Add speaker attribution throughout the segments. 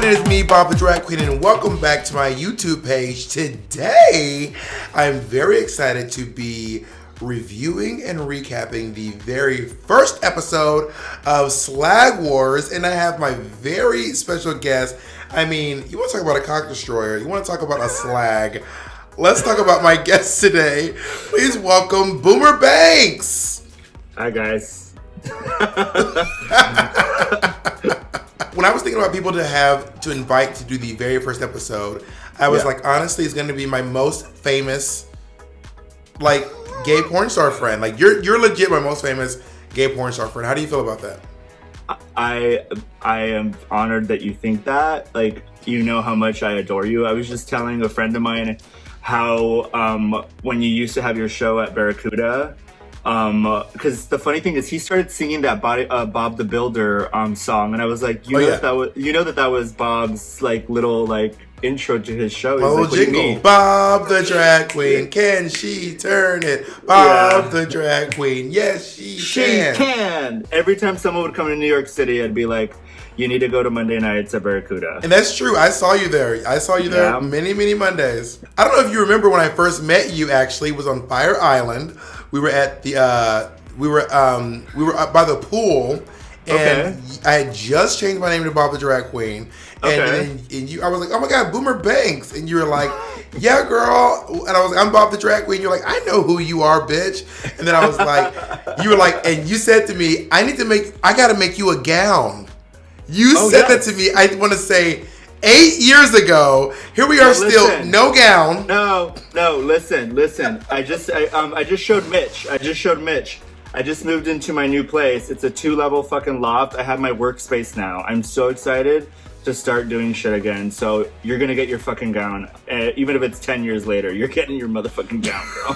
Speaker 1: it is me, Bob the Drag Queen, and welcome back to my YouTube page. Today, I'm very excited to be reviewing and recapping the very first episode of Slag Wars, and I have my very special guest. I mean, you want to talk about a cock destroyer, you want to talk about a slag. Let's talk about my guest today. Please welcome Boomer Banks.
Speaker 2: Hi, guys.
Speaker 1: When I was thinking about people to invite to do the very first episode, I was like, honestly, it's going to be my most famous, like, gay porn star friend. Like, you're legit my most famous gay porn star friend. How do you feel about that?
Speaker 2: I am honored that you think that. Like, you know how much I adore you. I was just telling a friend of mine how when you used to have your show at Barracuda, because the funny thing is he started singing that Bob the Builder song, and I was like, that was Bob's like little like intro to his show. He's like,
Speaker 1: jingle, Bob the drag queen, can she turn it? Bob the drag queen, yes she can.
Speaker 2: Every time someone would come to New York City, I'd be like, you need to go to Monday nights at Barracuda.
Speaker 1: And that's true. I saw you there. Many Mondays. I don't know if you remember when I first met you. Actually, it was on Fire Island. We were at the we were up by the pool, and I had just changed my name to Bob the Drag Queen, and I was like, oh my God, Boomer Banks, and you were like, yeah, girl, and I was like, I'm Bob the Drag Queen. You're like, I know who you are, bitch. And then I was like, you were like, and you said to me, I gotta make you a gown. You said that to me. I want to say 8 years ago. Here we are, still no gown.
Speaker 2: No. Listen. I just showed Mitch. I just moved into my new place. It's a 2-level fucking loft. I have my workspace now. I'm so excited to start doing shit again. So you're gonna get your fucking gown, even if it's 10 years later. You're getting your motherfucking gown, girl.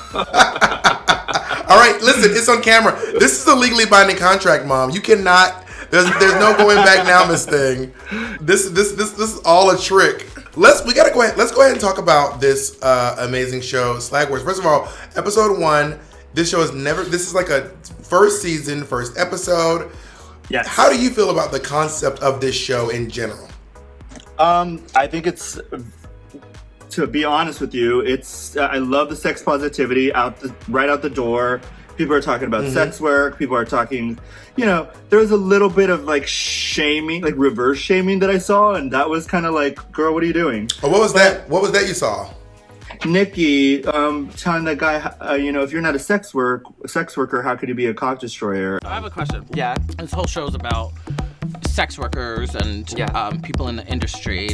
Speaker 1: All right, listen. It's on camera. This is a legally binding contract, Mom. You cannot. There's no going back now, Miss Thing. This is all a trick. Let's go ahead and talk about this amazing show, Slag Wars. First of all, episode 1. This is like a first season, first episode.
Speaker 2: Yes.
Speaker 1: How do you feel about the concept of this show in general?
Speaker 2: I think it's, to be honest with you, it's I love the sex positivity right out the door. People are talking about sex work. People are talking, there's a little bit of like shaming, like reverse shaming that I saw. And that was kind of like, girl, what are you doing?
Speaker 1: Oh, what was that? What was that you saw?
Speaker 2: Nikki telling that guy, if you're not a sex worker, how could you be a cock destroyer?
Speaker 3: I have a question.
Speaker 4: Yeah.
Speaker 3: This whole show is about sex workers and people in the industry.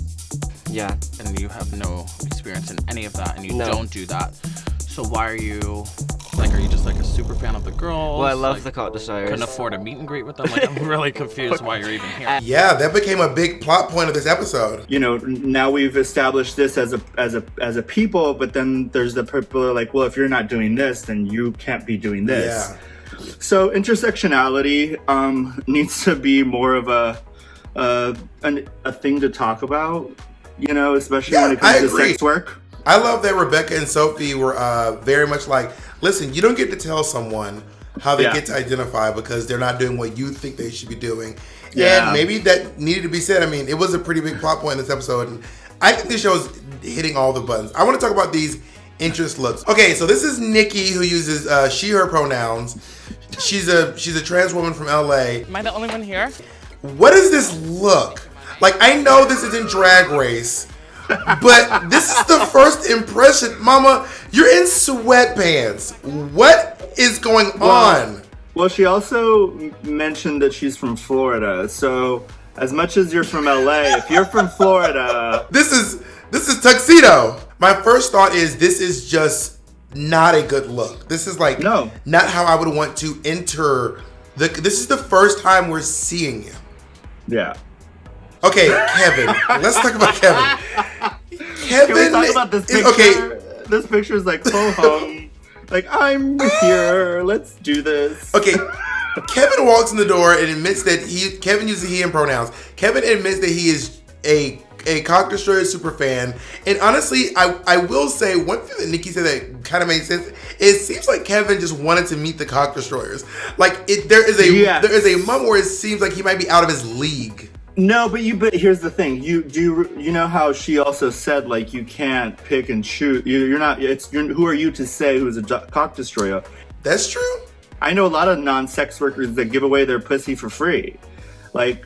Speaker 4: Yeah.
Speaker 3: And you have no experience in any of that, and you don't do that. So why are you... are you just like a super fan of the girls?
Speaker 4: Well, I love the Cock Destroyers.
Speaker 3: Couldn't afford a meet and greet with them? Like, I'm really confused why you're even here.
Speaker 1: Yeah, that became a big plot point of this episode.
Speaker 2: Now we've established this as a people, but then there's the people who are like, well, if you're not doing this, then you can't be doing this. Yeah. So intersectionality needs to be more of a thing to talk about, especially when it comes to sex work.
Speaker 1: I love that Rebecca and Sophie were very much like, listen, you don't get to tell someone how they get to identify because they're not doing what you think they should be doing. Yeah. And maybe that needed to be said. I mean, it was a pretty big plot point in this episode. And I think this show is hitting all the buttons. I want to talk about these interest looks. Okay, so this is Nikki, who uses she, her pronouns. She's a trans woman from LA.
Speaker 3: Am I the only one here?
Speaker 1: What is this look? Like, I know this isn't Drag Race, but this is the first impression. Mama, you're in sweatpants. What is going on?
Speaker 2: Well, she also mentioned that she's from Florida. So as much as you're from LA, if you're from Florida...
Speaker 1: This is tuxedo. My first thought is this is just not a good look. This is like not how I would want to enter. This is the first time we're seeing you.
Speaker 2: Yeah.
Speaker 1: Okay, Kevin. Let's talk about Kevin. Kevin.
Speaker 2: Can we talk about this picture? Okay. This picture is like so hung. Like, I'm here. Let's do this.
Speaker 1: Okay. Kevin walks in the door and admits that Kevin uses he and pronouns. Kevin admits that he is a Cock Destroyers super fan. And honestly, I will say one thing that Nikki said that kind of made sense. It seems like Kevin just wanted to meet the Cock Destroyers. Like there is a moment where it seems like he might be out of his league.
Speaker 2: No, but here's the thing. You know how she also said like you can't pick and choose. You're not. Who are you to say who's a cock destroyer?
Speaker 1: That's true.
Speaker 2: I know a lot of non-sex workers that give away their pussy for free. Like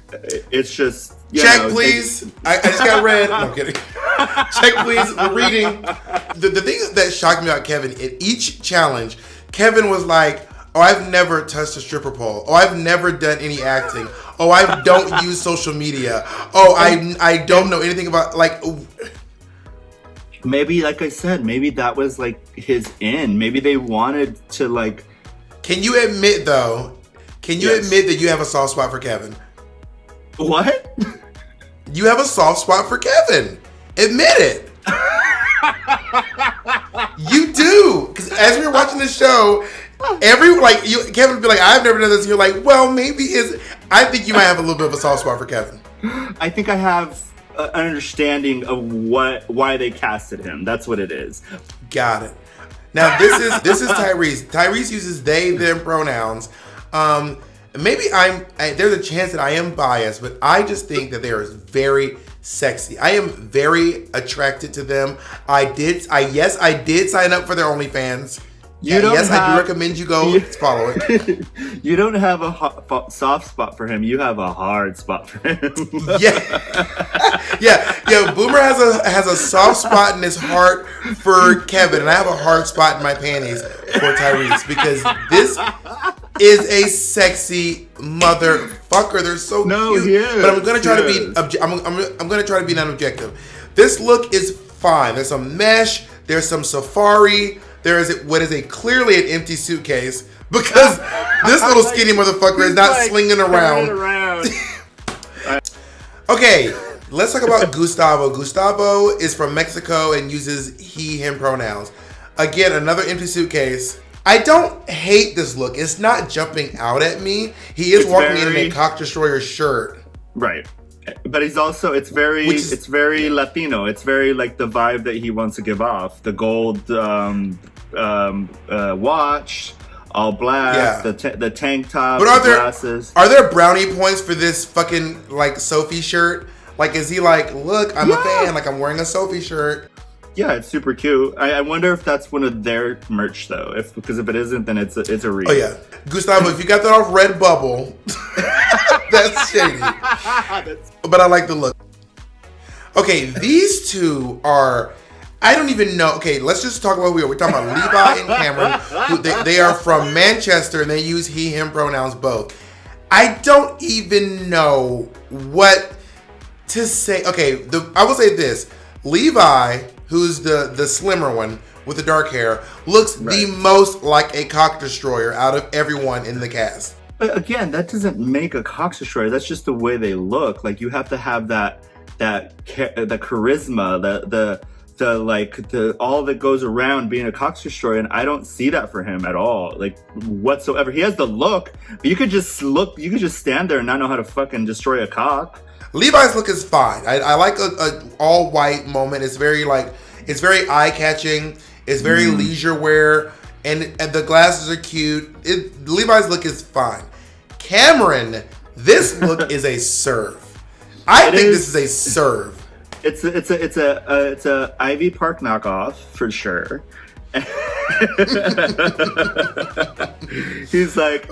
Speaker 2: it's just
Speaker 1: check, please. I just got read. No, I'm kidding. Check, please. We're reading. The thing that shocked me about Kevin in each challenge, Kevin was like, "Oh, I've never touched a stripper pole. Oh, I've never done any acting. Oh, I don't use social media. Oh, I don't know anything about like."
Speaker 2: Maybe, like I said, maybe that was like his in. Maybe they wanted to like.
Speaker 1: Can you admit though? Can you admit that you have a soft spot for Kevin?
Speaker 2: What?
Speaker 1: You have a soft spot for Kevin. Admit it. You do. Because as we were watching the show, Kevin would be like, I've never done this. And you're like, well, maybe I think you might have a little bit of a soft spot for Kevin.
Speaker 2: I think I have an understanding of why they casted him. That's what it is.
Speaker 1: Got it. Now this is Tyrese. Tyrese uses they, them pronouns. Maybe there's a chance that I am biased, but I just think that they are very sexy. I am very attracted to them. I did sign up for their OnlyFans. I do recommend you go follow it.
Speaker 2: You don't have a soft spot for him. You have a hard spot for him. yeah. Boomer has a soft spot in his heart for Kevin, and I have a hard spot in my panties for Tyrese because this is a sexy motherfucker. They're so cute. He is.
Speaker 1: But I'm gonna try to be. I'm gonna try to be non-objective. This look is fine. There's some mesh. There's some safari. There is what is clearly an empty suitcase because this little skinny motherfucker is not slinging around. Okay, let's talk about Gustavo. Gustavo is from Mexico and uses he, him pronouns. Again, another empty suitcase. I don't hate this look. It's not jumping out at me. He is walking in a Cock Destroyer shirt.
Speaker 2: Right. But he's also, it's very Latino. It's very like the vibe that he wants to give off. The gold watch, all black, the tank top,
Speaker 1: but
Speaker 2: glasses.
Speaker 1: Are there brownie points for this fucking like Sophie shirt? Like, is he like, look, I'm a fan, like I'm wearing a Sophie shirt?
Speaker 2: Yeah, it's super cute. I wonder if that's one of their merch though. Because if it isn't, then it's a read.
Speaker 1: Oh yeah, Gustavo, if you got that off Redbubble, that's shady. But I like the look. Okay, these two are. I don't even know. Okay, let's just talk about who we are. We're talking about Levi and Cameron. They are from Manchester and they use he, him pronouns both. I don't even know what to say. Okay, I will say this. Levi, who's the slimmer one with the dark hair, looks the most like a Cock Destroyer out of everyone in the cast.
Speaker 2: But again, that doesn't make a Cock Destroyer. That's just the way they look. Like you have to have the charisma, the all that goes around being a Cock Destroyer, and I don't see that for him at all, like whatsoever. He has the look, but you could just stand there and not know how to fucking destroy a cock.
Speaker 1: Levi's look is fine. I like a all white moment. It's very eye catching. It's very leisure wear, and the glasses are cute. Levi's look is fine. Cameron, this look is a serve. I think this is a serve.
Speaker 2: It's a Ivy Park knockoff for sure. He's like,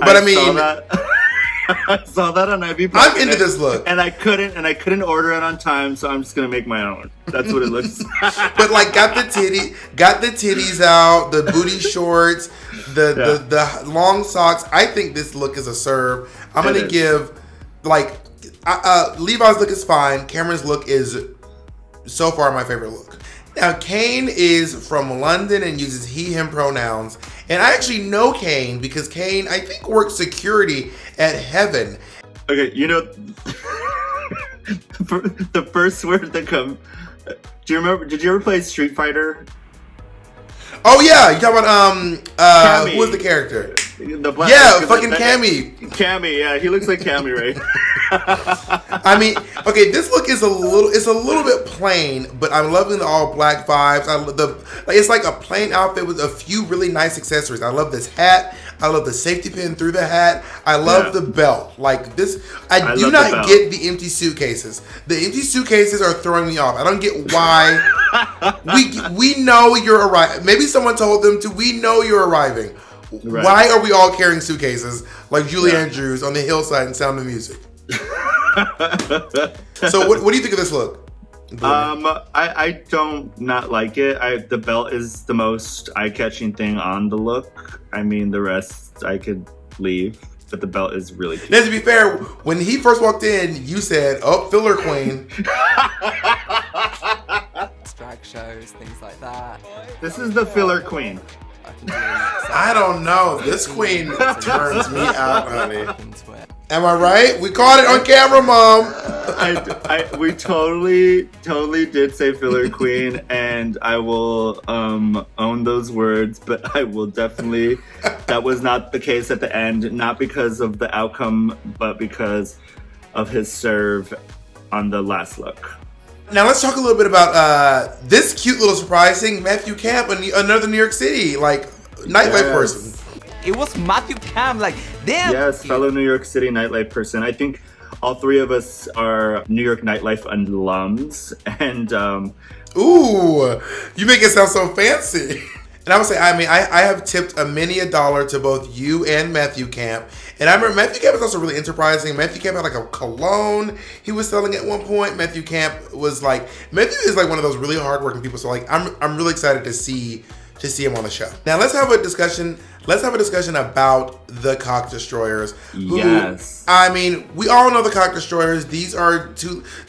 Speaker 2: I saw that on Ivy Park.
Speaker 1: I'm into this look,
Speaker 2: and I couldn't order it on time, so I'm just gonna make my own. That's what it looks like.
Speaker 1: But like, got the titties out, the booty shorts, the long socks. I think this look is a serve. I'm gonna give Levi's look is fine. Cameron's look is so far my favorite look. Now, Kane is from London and uses he, him pronouns. And I actually know Kane because Kane, I think, works security at Heaven.
Speaker 2: Okay, the first word that comes. Do you remember? Did you ever play Street Fighter?
Speaker 1: Oh yeah, you talking about who was the character?
Speaker 2: The black
Speaker 1: fucking Cammy.
Speaker 2: Cammy, yeah, he looks like Cammy, right?
Speaker 1: I mean, okay, this look is a little bit plain, but I'm loving the all black vibes. It's like a plain outfit with a few really nice accessories. I love this hat. I love the safety pin through the hat. I love the belt. Like this, I do not get the empty suitcases. The empty suitcases are throwing me off. I don't get why. we know you're arriving. Maybe someone told them to. We know you're arriving. Right. Why are we all carrying suitcases like Julie Andrews on the hillside and Sound of Music? So what do you think of this look?
Speaker 2: I don't not like it. The belt is the most eye-catching thing on the look. I mean, the rest I could leave, but the belt is really cute.
Speaker 1: Now, to be fair, when he first walked in, you said, "Oh, filler queen."
Speaker 5: Drag shows, things like that.
Speaker 2: This is the filler queen.
Speaker 1: I don't know. This queen turns me out, honey. Am I right? We caught it on camera, Mom.
Speaker 2: We totally did say filler queen, and I will own those words, but I will definitely, that was not the case at the end, not because of the outcome, but because of his serve on the last look.
Speaker 1: Now let's talk a little bit about this cute little surprise thing, Matthew Camp, another New York City, like, nightlife person.
Speaker 5: It was Matthew Camp, like, damn.
Speaker 2: Yes, fellow New York City nightlife person. I think all three of us are New York nightlife alums, and
Speaker 1: ooh, you make it sound so fancy. And I would say, I mean, I have tipped many a dollar to both you and Matthew Camp. And I remember Matthew Camp was also really enterprising. Matthew Camp had like a cologne he was selling at one point. Matthew is like one of those really hardworking people. So like, I'm really excited to see him on the show. Now let's have a discussion. Let's have a discussion about the Cock Destroyers. Who,
Speaker 2: yes.
Speaker 1: I mean, we all know the Cock Destroyers. These are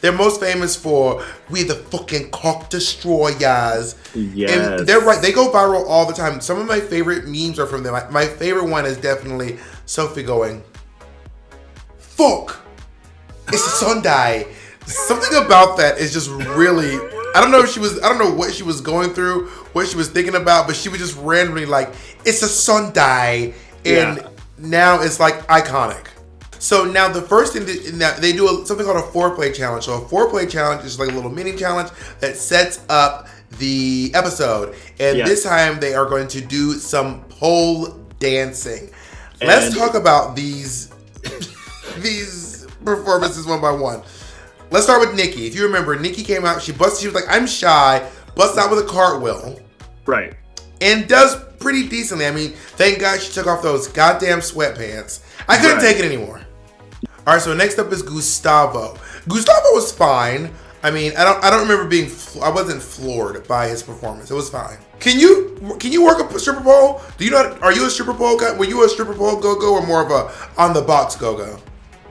Speaker 1: they're most famous for we the fucking Cock Destroyers.
Speaker 2: Yes.
Speaker 1: And they're right. They go viral all the time. Some of my favorite memes are from them. My favorite one is definitely Sophie going, "Fuck, it's a Sunday." Something about that is just really, I don't know what she was going through, what she was thinking about, but she was just randomly like, "It's a Sunday," and now it's like iconic. So now the first thing they do something called a Foreplay challenge. So a Foreplay challenge is like a little mini challenge that sets up the episode, and this time they are going to do some pole dancing. Let's talk about these performances one by one. Let's start with Nikki. If you remember, Nikki came out, she was like, "I'm shy," busts out with a cartwheel.
Speaker 2: Right.
Speaker 1: And does pretty decently. I mean, thank God she took off those goddamn sweatpants. I couldn't take it anymore. All right, so next up is Gustavo. Gustavo was fine. I mean, I don't remember I wasn't floored by his performance. It was fine. Can you work a stripper pole? Are you a stripper pole guy? Were you a stripper pole go-go or more of a on the box go-go?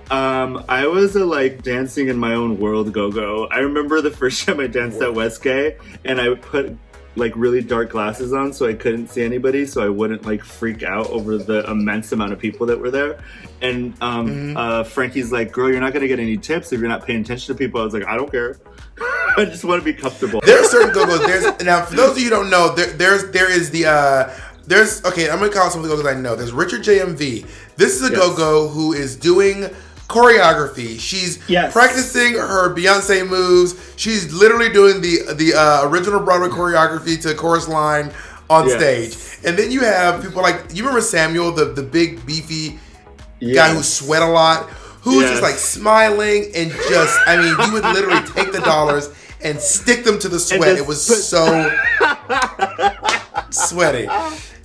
Speaker 2: I was dancing in my own world go-go. I remember the first time I danced at Westgate, and I put really dark glasses on so I couldn't see anybody, so I wouldn't freak out over the immense amount of people that were there. And Frankie's like, "Girl, you're not gonna get any tips if you're not paying attention to people." I was like, "I don't care. I just want to be comfortable."
Speaker 1: There are certain go-gos. Now, for those of you who don't know, there is the okay, I'm gonna call it some of the go-gos I know. There's Richard JMV. This is a go-go who is doing choreography. She's practicing her Beyonce moves. She's literally doing the original Broadway choreography to chorus line on stage. And then you have people like, you remember Samuel, the big beefy guy who sweat a lot, who's just smiling and just, I mean, you would literally take the dollars and stick them to the sweat. It was so sweaty.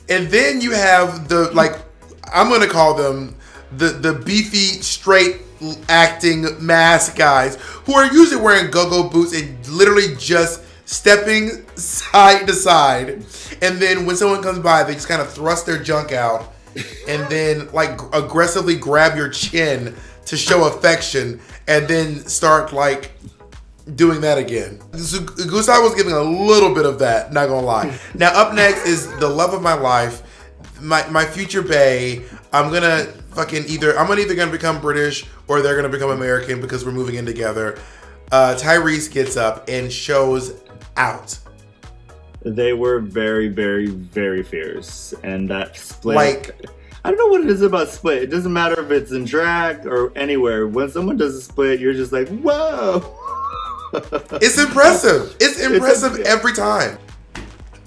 Speaker 1: And then you have I'm gonna call them the beefy, straight acting mask guys who are usually wearing go-go boots and literally just stepping side to side. And then when someone comes by, they just kind of thrust their junk out and then aggressively grab your chin to show affection and then start doing that again. So Gustavo's giving a little bit of that, not gonna lie. Now up next is the love of my life, my future bae. I'm either gonna become British or they're gonna become American because we're moving in together. Tyrese gets up and shows out.
Speaker 2: They were very, very, very fierce, and that split. I don't know what it is about split. It doesn't matter if it's in drag or anywhere. When someone does a split, you're just like, whoa.
Speaker 1: It's impressive. It's impressive every time.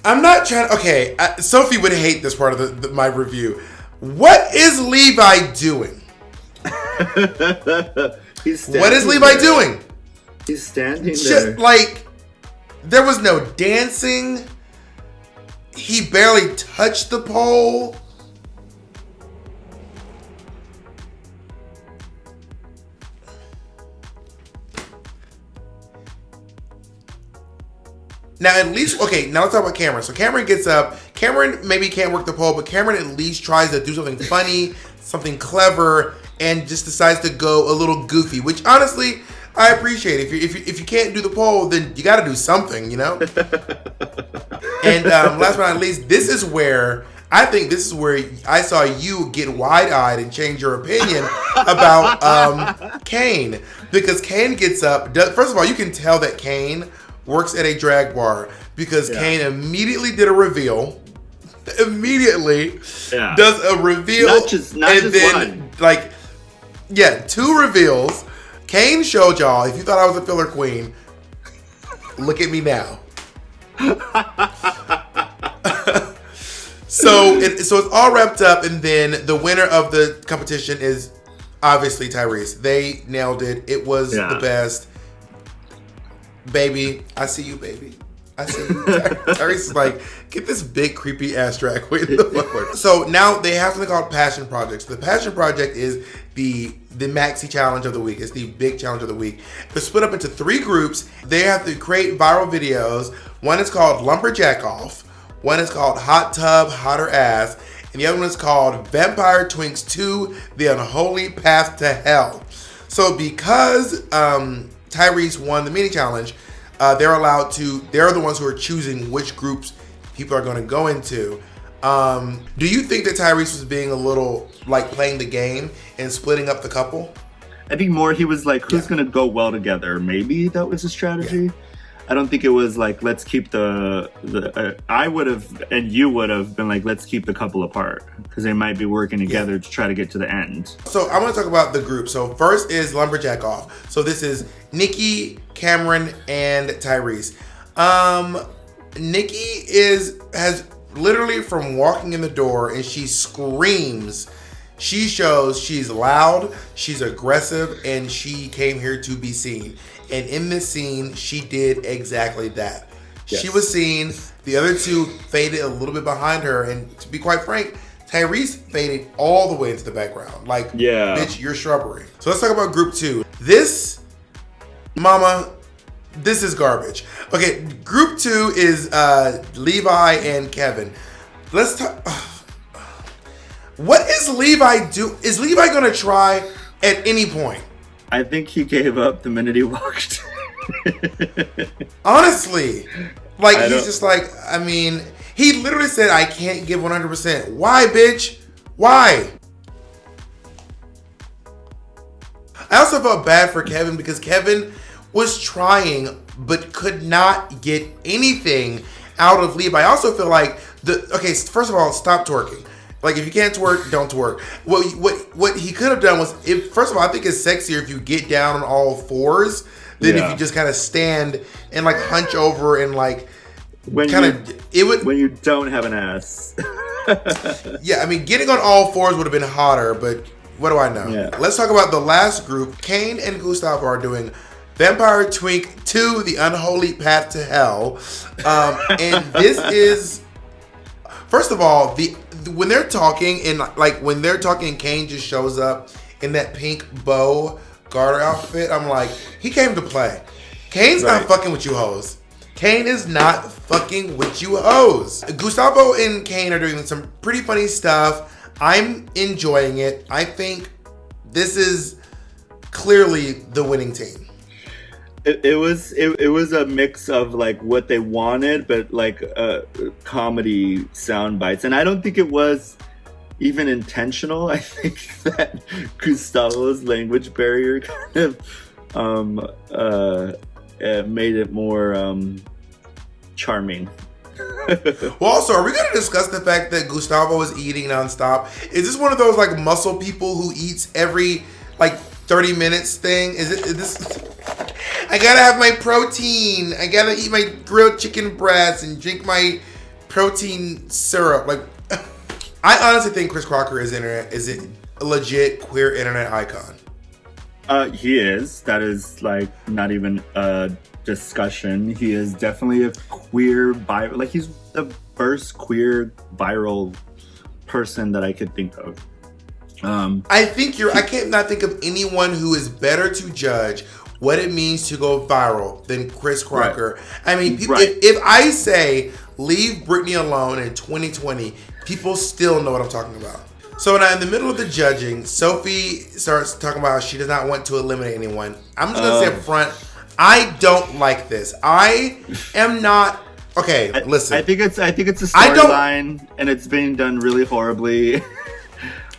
Speaker 1: I'm not trying. Okay, Sophie would hate this part of my review, What is Levi doing? What is Levi doing?
Speaker 2: He's standing there.
Speaker 1: Like, there was no dancing. He barely touched the pole. Now, at least, okay, now let's talk about Cameron. So Cameron gets up. Cameron maybe can't work the pole, but Cameron at least tries to do something funny, something clever, and just decides to go a little goofy, which honestly, I appreciate. If you can't do the pole, then you got to do something, you know? And last but not least, this is where I saw you get wide-eyed and change your opinion about Kane. Because Kane gets up. First of all, you can tell that Kane works at a drag bar because Kane immediately did a reveal. Does a reveal.
Speaker 2: Not just one.
Speaker 1: Like, two reveals. Kane showed y'all, if you thought I was a filler queen, look at me now. So it's all wrapped up, and then the winner of the competition is obviously Tyrese. They nailed it. It was the best. Baby, I see you, baby. I see you. Tyrese is like, get this big creepy ass drag queen the fuck away. So now they have something called Passion Projects. The Passion Project is the maxi challenge of the week. It's the big challenge of the week. They're split up into 3 groups. They have to create viral videos. One is called Lumberjack Off. One is called Hot Tub, Hotter Ass. And the other one is called Vampire Twinks 2, The Unholy Path to Hell. So because Tyrese won the mini challenge, they're the ones who are choosing which groups people are going to go into. Do you think that Tyrese was being a little like playing the game and splitting up the couple?
Speaker 2: I think more he was like, who's going to go well together? Maybe that was his strategy. Yeah. I don't think it was like, let's keep I would have, and you would have been like, let's keep the couple apart because they might be working together to try to get to the end. So
Speaker 1: I want to talk about the group. So first is Lumberjack Off. So this is Nikki, Cameron, and Tyrese. Nikki has literally from walking in the door and she screams. She shows she's loud, she's aggressive, and she came here to be seen. And in this scene, she did exactly that. Yes. She was seen. The other two faded a little bit behind her. And to be quite frank, Tyrese faded all the way into the background. Like, bitch, you're shrubbery. So let's talk about group 2. This is garbage. Okay, group 2 is Levi and Kevin. Let's talk. What is Levi do? Is Levi gonna try at any point?
Speaker 2: I think he gave up the minute he walked.
Speaker 1: Honestly, like he's just like, I mean, he literally said, "I can't give 100%." Why, bitch? Why? I also felt bad for Kevin because Kevin was trying but could not get anything out of Levi. I also feel like first of all, stop twerking. Like, if you can't twerk, don't twerk. What he could have done was, first of all, I think it's sexier if you get down on all fours than if you just kind of stand and like hunch over and like
Speaker 2: when you don't have an ass.
Speaker 1: Yeah, I mean, getting on all fours would have been hotter, but what do I know? Yeah. Let's talk about the last group. Kane and Gustavo are doing Vampire Twink 2, The Unholy Path to Hell. And this is, first of all, when they're talking and Kane just shows up in that pink bow garter outfit, I'm like, he came to play. Kane's not fucking with you hoes. Kane is not fucking with you hoes. Gustavo and Kane are doing some pretty funny stuff. I'm enjoying it. I think this is clearly the winning team.
Speaker 2: It was a mix of like what they wanted, but like comedy sound bites, and I don't think it was even intentional. I think that Gustavo's language barrier kind of made it more charming.
Speaker 1: Well, also, are we going to discuss the fact that Gustavo is eating nonstop? Is this one of those like muscle people who eats every like 30 minutes thing? Is this? I gotta have my protein. I gotta eat my grilled chicken breasts and drink my protein syrup. Like, I honestly think Chris Crocker is a legit queer internet icon.
Speaker 2: He is. That is like not even a discussion. He is definitely a queer like he's the first queer viral person that I could think of.
Speaker 1: I can't not think of anyone who is better to judge what it means to go viral than Chris Crocker. Right. I mean, if I say leave Britney alone in 2020, people still know what I'm talking about. So now in the middle of the judging, Sophie starts talking about how she does not want to eliminate anyone. I'm just going to say up front, I don't like this. I am not... Okay, listen.
Speaker 2: I think it's a storyline, and it's being done really horribly.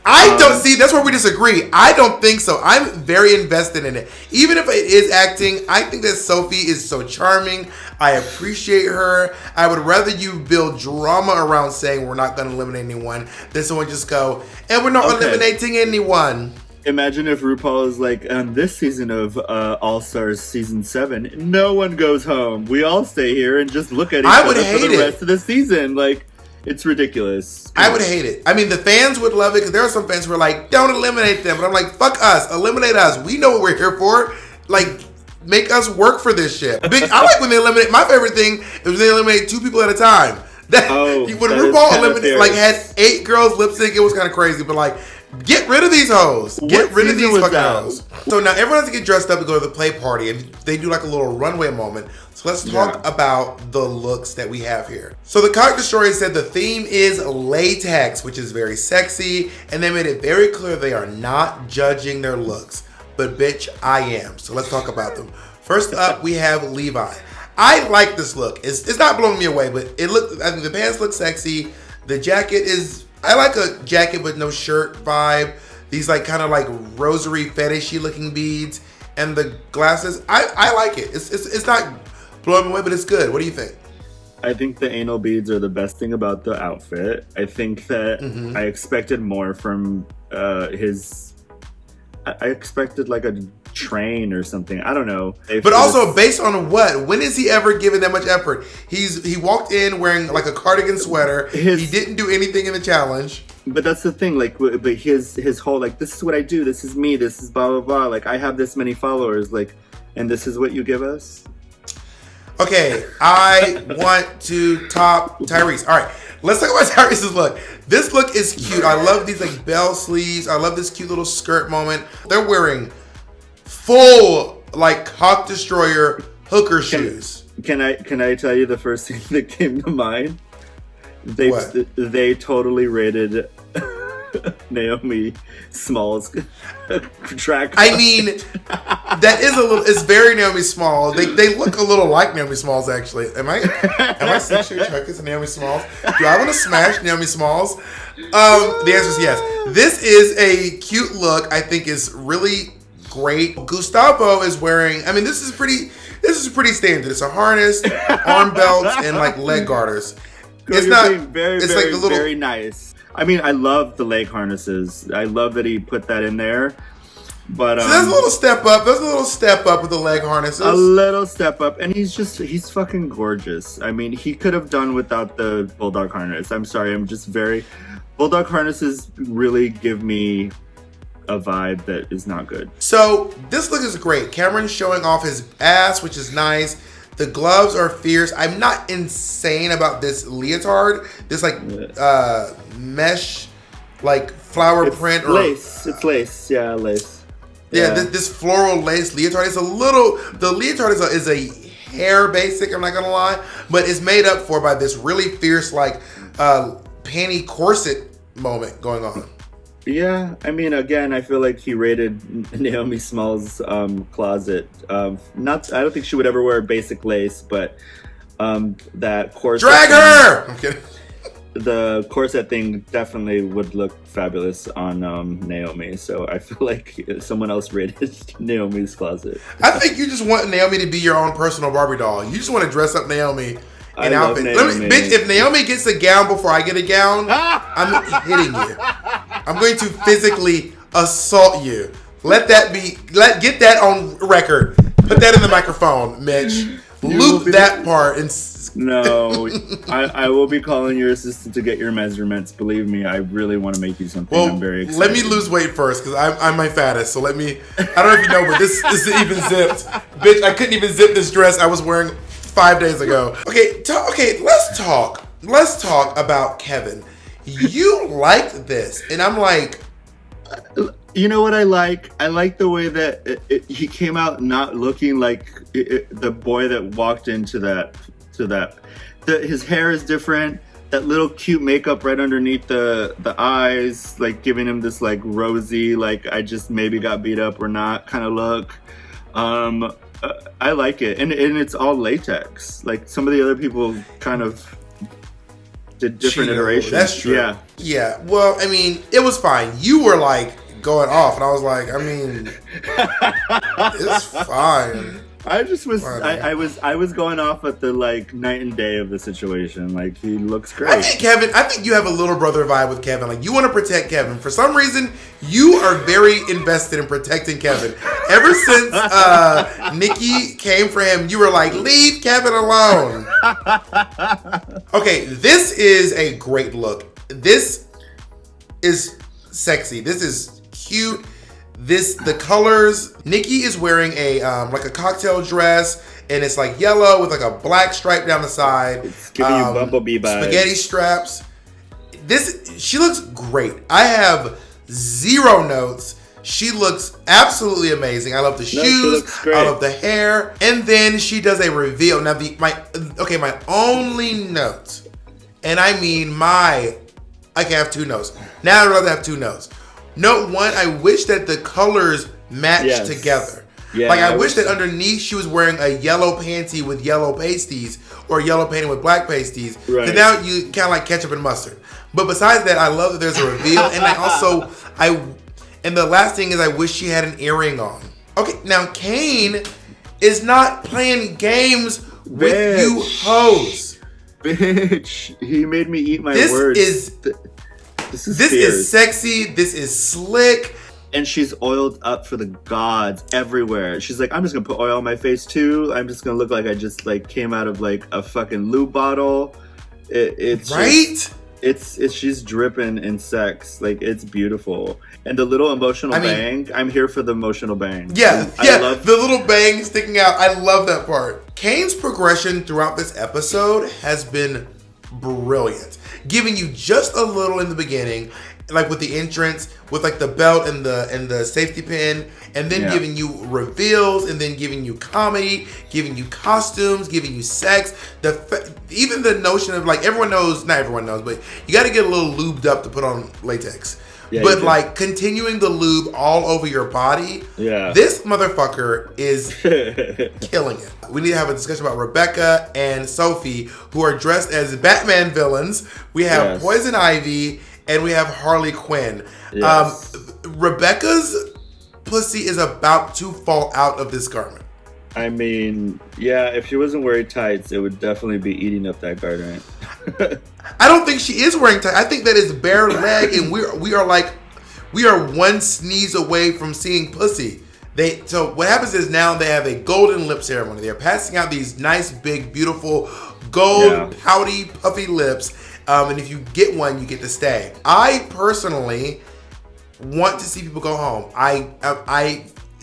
Speaker 1: I don't see. That's where we disagree. I don't think so. I'm very invested in it. Even if it is acting, I think that Sophie is so charming. I appreciate her. I would rather you build drama around saying we're not going to eliminate anyone than someone just go, and we're not eliminating anyone.
Speaker 2: Imagine if RuPaul is like, on this season of All Stars season 7, no one goes home. We all stay here and just look at each other for the rest of the season. Like, it's ridiculous.
Speaker 1: I would hate it. I mean, the fans would love it because there are some fans who are like, don't eliminate them. But I'm like, fuck us. Eliminate us. We know what we're here for. Like, make us work for this shit. I like when they eliminate. My favorite thing is when they eliminate 2 people at a time. When RuPaul eliminated, like, had 8 girls lip sync, it was kind of crazy. But like, get rid of these hoes. Get rid of these fucking hoes. So now everyone has to get dressed up and go to the play party, and they do like a little runway moment. So let's talk about the looks that we have here. So the Cock Destroyers said the theme is latex, which is very sexy, and they made it very clear they are not judging their looks. But bitch, I am. So let's talk about them. First up, we have Levi. I like this look. It's not blowing me away, but I think the pants look sexy. The jacket is... I like a jacket with no shirt vibe. These like kind of like rosary fetishy looking beads, and the glasses. I like it. It's not blowing me away, but it's good. What do you think?
Speaker 2: I think the anal beads are the best thing about the outfit. I think that I expected more from his. I expected like a train or something. I don't know.
Speaker 1: But also based on what? When is he ever given that much effort? He walked in wearing like a cardigan sweater. He didn't do anything in the challenge.
Speaker 2: But that's the thing, like, but his whole like, this is what I do. This is me. This is blah blah blah. Like, I have this many followers. Like, and this is what you give us.
Speaker 1: Okay, I want to top Tyrese. All right, let's talk about Tyrese's look. This look is cute. I love these like bell sleeves. I love this cute little skirt moment. They're wearing full like Cock Destroyer hooker shoes.
Speaker 2: Can I tell you the first thing that came to mind? They totally rated Naomi Smalls track.
Speaker 1: I mean, that is it's very Naomi Smalls. They look a little like Naomi Smalls actually. Am I sexually attracted to Naomi Smalls? Do I want to smash Naomi Smalls? The answer is yes. This is a cute look. I think is really great. Gustavo is wearing. I mean, this is pretty standard. It's a harness, arm belts, and like leg garters. It's not
Speaker 2: very. It's like the little very nice. I mean, I love the leg harnesses. I love that he put that in there. But
Speaker 1: so there's a little step up. There's a little step up with the leg harnesses.
Speaker 2: A little step up, and he's fucking gorgeous. I mean, he could have done without the bulldog harness. I'm sorry. Bulldog harnesses really give me a vibe that is not good.
Speaker 1: So this look is great. Cameron's showing off his ass, which is nice. The gloves are fierce. I'm not insane about this leotard. This like mesh, like flower print or
Speaker 2: lace. It's lace. Yeah, lace.
Speaker 1: Yeah, this floral lace leotard. It's a little. The leotard is a hair basic. I'm not gonna lie, but it's made up for by this really fierce like panty corset moment going on.
Speaker 2: Yeah, I mean, again, I feel like he rated Naomi Smalls' closet. I don't think she would ever wear basic lace, but that corset.
Speaker 1: Drag her! I'm kidding.
Speaker 2: The corset thing definitely would look fabulous on Naomi. So I feel like someone else rated Naomi's closet.
Speaker 1: I think you just want Naomi to be your own personal Barbie doll. You just want to dress up Naomi. An outfit. Bitch, if Naomi gets a gown before I get a gown, I'm hitting you. I'm going to physically assault you. Get that on record. Put that in the microphone, Mitch. Loop that part and
Speaker 2: No, I will be calling your assistant to get your measurements. Believe me, I really want to make you something.
Speaker 1: Well,
Speaker 2: I'm very excited.
Speaker 1: let me lose weight first because I'm my fattest. So let me. I don't know if you know, but this isn't even zipped, bitch. I couldn't even zip this dress I was wearing 5 days ago. Okay, let's talk. Let's talk about Kevin. You liked this, and I'm like,
Speaker 2: you know what I like? I like the way that he came out not looking like the boy that walked into that. His hair is different. That little cute makeup right underneath the eyes, like giving him this like rosy, like I just maybe got beat up or not kind of look. I like it, and it's all latex. Like some of the other people kind of did different iterations.
Speaker 1: That's true.
Speaker 2: Yeah.
Speaker 1: Yeah. Well, I mean, it was fine. You were like going off, and I was like, I mean, it's fine.
Speaker 2: I just was I was going off at the like night and day of the situation. Like he looks great.
Speaker 1: I think you have a little brother vibe with Kevin. Like you want to protect Kevin. For some reason, you are very invested in protecting Kevin. Ever since Nikki came for him, you were like, leave Kevin alone. Okay, this is a great look. This is sexy. This is cute. The colors. Nikki is wearing a like a cocktail dress, and it's like yellow with like a black stripe down the side.
Speaker 2: It's giving you bumblebee vibes.
Speaker 1: Spaghetti straps. She looks great. I have 0 notes. She looks absolutely amazing. I love the shoes. I love the hair. And then she does a reveal. Now my only note, and I mean I can have 2 notes. Now I'd rather have 2 notes. Note 1, I wish that the colors matched together. Yeah, like I wish that underneath she was wearing a yellow panty with yellow pasties or yellow panty with black pasties. Right. So now you kind of like ketchup and mustard. But besides that, I love that there's a reveal, and and the last thing is I wish she had an earring on. Okay, now Kane is not playing games with you hoes.
Speaker 2: Bitch, he made me eat my words. This is
Speaker 1: sexy. This is slick.
Speaker 2: And she's oiled up for the gods everywhere. She's like, I'm just gonna put oil on my face too. I'm just gonna look like I just like came out of like a fucking lube bottle. It's
Speaker 1: right.
Speaker 2: She's dripping in sex. Like it's beautiful. And the little emotional bang. I'm here for the emotional bang.
Speaker 1: Yeah, I love the little bang sticking out. I love that part. Kane's progression throughout this episode has been brilliant. Giving you just a little in the beginning, like with the entrance, with like the belt and the safety pin, and then giving you reveals, and then giving you comedy, giving you costumes, giving you sex. Even the notion of like not everyone knows, but you got to get a little lubed up to put on latex. Yeah, but like continuing the lube all over your body, this motherfucker is killing it. We need to have a discussion about Rebecca and Sophie, who are dressed as Batman villains. We have Poison Ivy and we have Harley Quinn. Yes. Rebecca's pussy is about to fall out of this garment.
Speaker 2: I mean, if she wasn't wearing tights, it would definitely be eating up that garment.
Speaker 1: I don't think she is wearing tights. I think that is bare leg, and we are one sneeze away from seeing pussy. So what happens is now they have a golden lip ceremony. They're passing out these nice, big, beautiful, gold, pouty, puffy lips. And if you get one, you get to stay. I personally want to see people go home.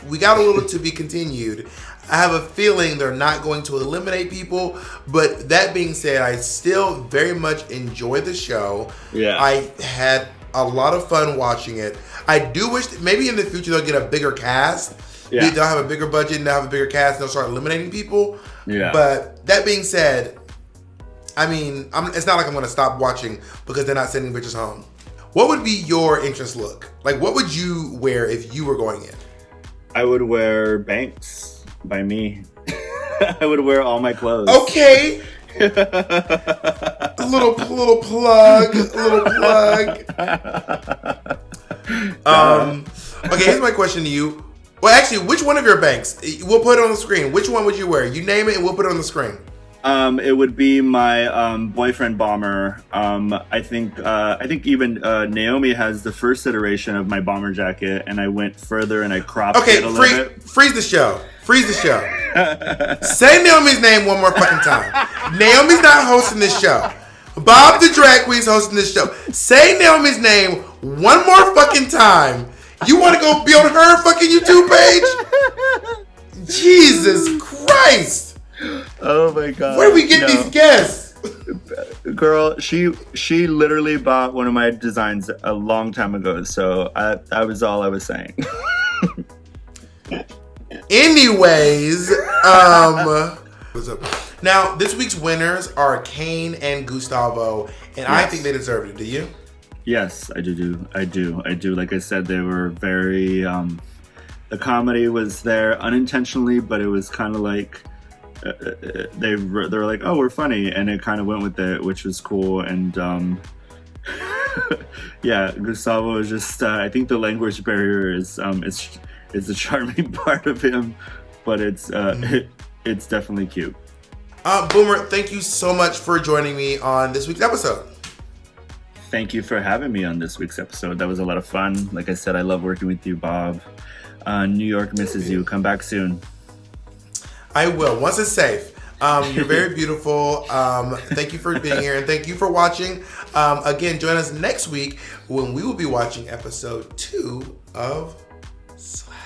Speaker 1: We got a little to be continued. I have a feeling they're not going to eliminate people, but that being said, I still very much enjoy the show. Yeah, I had a lot of fun watching it. I do wish that maybe in the future they'll get a bigger cast. Yeah. They'll have a bigger budget and they'll have a bigger cast and they'll start eliminating people. Yeah. But that being said, I mean, it's not like I'm going to stop watching because they're not sending bitches home. What would be your entrance look? Like, what would you wear if you were going in?
Speaker 2: I would wear Banks. By me. I would wear all my clothes.
Speaker 1: Okay. a little plug. Okay, here's my question to you. Well, actually, which one of your banks? We'll put it on the screen. Which one would you wear? You name it and we'll put it on the screen.
Speaker 2: It would be my boyfriend bomber. I think even Naomi has the first iteration of my bomber jacket, and I went further and I cropped it a little bit.
Speaker 1: Freeze the show. Say Naomi's name one more fucking time. Naomi's not hosting this show. Bob the Drag Queen's hosting this show. Say Naomi's name one more fucking time. You want to go be on her fucking YouTube page? Jesus Christ.
Speaker 2: Oh my God.
Speaker 1: Where do we get these guests?
Speaker 2: Girl, she literally bought one of my designs a long time ago, so that was all I was saying.
Speaker 1: Anyways, what's up? Now, this week's winners are Kane and Gustavo, and yes. I think they deserve it. Do you?
Speaker 2: Yes, I do. Like I said, they were very. The comedy was there unintentionally, but it was kind of like they were like, "Oh, we're funny," and it kind of went with it, which was cool. And yeah, Gustavo is just. I think the language barrier is the charming part of him, but it's definitely cute.
Speaker 1: Boomer, thank you so much for joining me on this week's episode.
Speaker 2: Thank you for having me on this week's episode. That was a lot of fun. Like I said, I love working with you, Bob. New York misses you. Come back soon.
Speaker 1: I will, once it's safe. You're very beautiful. Thank you for being here, and thank you for watching. Again, join us next week when we will be watching episode 2 of Slag.